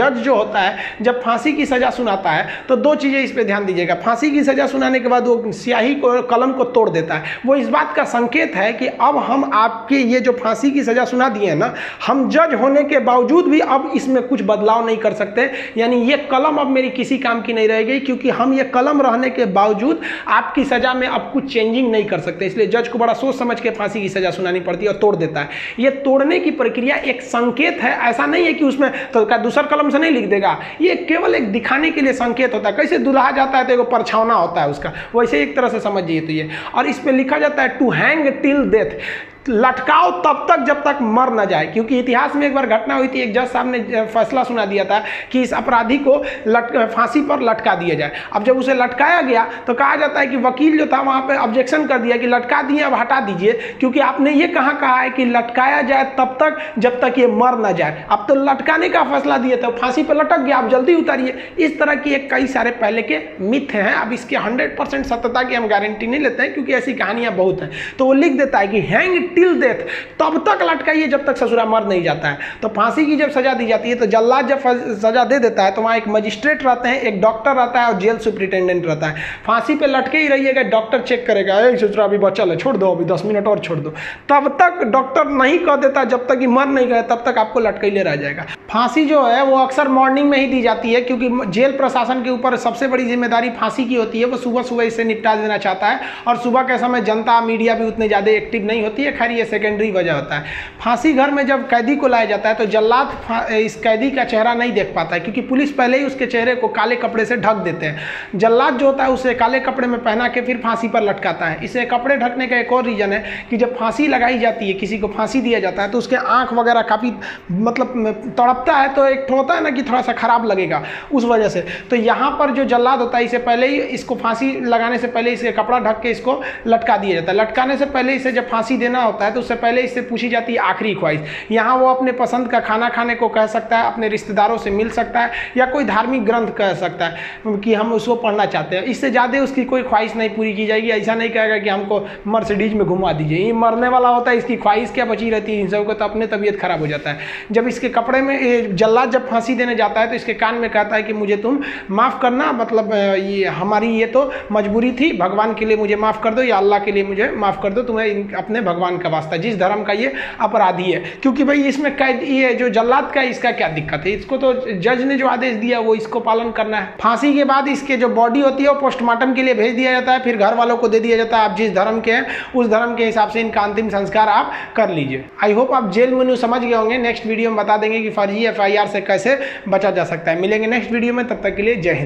जज जो होता है जब फांसी की सजा सुनाता है तो दो चीज़ें इस पे ध्यान दीजिएगा। फांसी की सजा सुनाने के बाद वो स्याही को, कलम को तोड़ देता है। वो इस बात का संकेत है कि अब हम आपके ये जो फांसी की सजा सुना दिए हैं ना, हम जज होने के बावजूद भी अब इसमें कुछ बदलाव नहीं कर सकते। यानी ये कलम अब मेरी किसी काम की नहीं रहेगी, क्योंकि हम ये कलम रहने के बावजूद आपकी सजा में अब कुछ चेंजिंग नहीं कर सकते। इसलिए जज को बड़ा सोच समझ के फांसी की सजा सुनानी पड़ती है और तोड़ देता है। ये तोड़ने की प्रक्रिया एक संकेत है, ऐसा नहीं है कि उसमें तो दूसरा कलम से नहीं लिख देगा। ये केवल एक दिखाने के लिए संकेत होता है। कैसे दुल्हा जाता है तो एक परछावना होता है उसका, वैसे एक तरह से समझिए तो ये। और इस पे लिखा जाता है टू हैंग टिल डेथ, लटकाओ तब तक जब तक मर न जाए। क्योंकि इतिहास में एक बार घटना हुई थी, एक जज साहब ने फैसला सुना दिया था कि इस अपराधी को फांसी पर लटका दिया जाए। अब जब उसे लटकाया गया तो कहा जाता है कि वकील जो था वहाँ पे ऑब्जेक्शन कर दिया कि लटका दिए, अब हटा दीजिए, क्योंकि आपने ये कहा है कि लटकाया जाए तब तक जब तक ये मर न जाए। अब तो लटकाने का फैसला दिए तो फांसी पर लटक गया, अब जल्दी उतारिए। इस तरह की एक कई सारे पहले के मिथ हैं। अब इसके 100% सत्यता की हम गारंटी नहीं लेते हैं, क्योंकि ऐसी कहानियां बहुत हैं। तो वो लिख देता है कि हैंग टिल डेथ, तब तक लटकाइए जब तक ससुरा मर नहीं जाता है। तो फांसी की जब सजा दी जाती है तो जल्लाद जब सजा दे देता है तो वहाँ एक मजिस्ट्रेट रहते हैं, एक डॉक्टर रहता है और जेल सुप्रिटेंडेंट रहता है। फांसी पे लटके ही रहिएगा, डॉक्टर चेक करेगा, ससुरा अभी बचल है, छोड़ दो, अभी 10 मिनट और छोड़ दो। तब तक डॉक्टर नहीं कह देता, जब तक कि मर नहीं गए तब तक आपको लटकैले रह जाएगा। फांसी जो है वो अक्सर मॉर्निंग में ही दी जाती है, क्योंकि जेल प्रशासन के ऊपर सबसे बड़ी जिम्मेदारी फांसी की होती है। वो सुबह सुबह इसे निपटा देना चाहता है, और सुबह के समय जनता मीडिया भी उतने ज़्यादा एक्टिव नहीं होती है। खैर ये सेकेंडरी वजह होता है। फांसी घर में जब कैदी को लाया जाता है तो जल्लाद इस कैदी का चेहरा नहीं देख पाता है, क्योंकि पुलिस पहले ही उसके चेहरे को काले कपड़े से ढक देते हैं। जल्लाद जो होता है उसे काले कपड़े में पहना के फिर फांसी पर लटकाता है। इसे कपड़े ढकने का एक और रीजन है कि जब फांसी लगाई जाती है, किसी को फांसी दिया जाता है, तो उसके आंख वगैरह काफ़ी मतलब तड़पता है, तो एक होता है ना कि थोड़ा सा खराब लगेगा उस वजह से। तो यहाँ पर जो जल्लाद होता है इसे पहले ही, इसको फांसी लगाने से पहले इसे कपड़ा ढक के इसको लटका दिया जाता है। लटकाने से पहले इसे जब फांसी देना होता है तो उससे पहले इससे पूछी जाती है आखिरी ख्वाहिश। यहाँ वो अपने पसंद का खाना खाने को कह सकता है, अपने रिश्तेदारों से मिल सकता है, या कोई धार्मिक ग्रंथ कह सकता है कि हम उसको पढ़ना चाहते हैं। इससे ज़्यादा उसकी कोई ख्वाहिश नहीं पूरी की जाएगी। ऐसा नहीं कहेगा कि हमको मर्सिडीज में घुमा दीजिए, ये मरने वाला होता है, इसकी ख्वाहिश क्या बची रहती है। इन सबको तो अपने तबीयत खराब हो जाता है। जब इसके कपड़े में जल्लाद जब फांसी देने जाता है तो इसके कान में कहता है कि मुझे तुम माफ़ करना, मतलब ये हमारी ये तो मजबूरी थी, भगवान के लिए मुझे माफ़ कर दो, या अल्लाह के लिए मुझे माफ़ कर दो, तुम्हें अपने भगवान का वास्ता, जिस धर्म का ये अपराधी है। क्योंकि भाई इसमें कैद ये जो जल्लाद का, इसका क्या दिक्कत है? इसको तो जज ने जो आदेश दिया वो इसको पालन करना है। फांसी के बाद इसके जो बॉडी होती है वो पोस्टमार्टम के लिए भेज दिया जाता है, फिर घर वालों को दे दिया जाता है। आप जिस धर्म के हैं उस धर्म के हिसाब से इनका अंतिम संस्कार आप कर लीजिए। आई होप आप जेल मेनू समझ गए होंगे। नेक्स्ट वीडियो में बता देंगे कि फर्जी FIR से कैसे बचा जा सकता है। मिलेंगे नेक्स्ट वीडियो में, तब तक के लिए जय हिंद।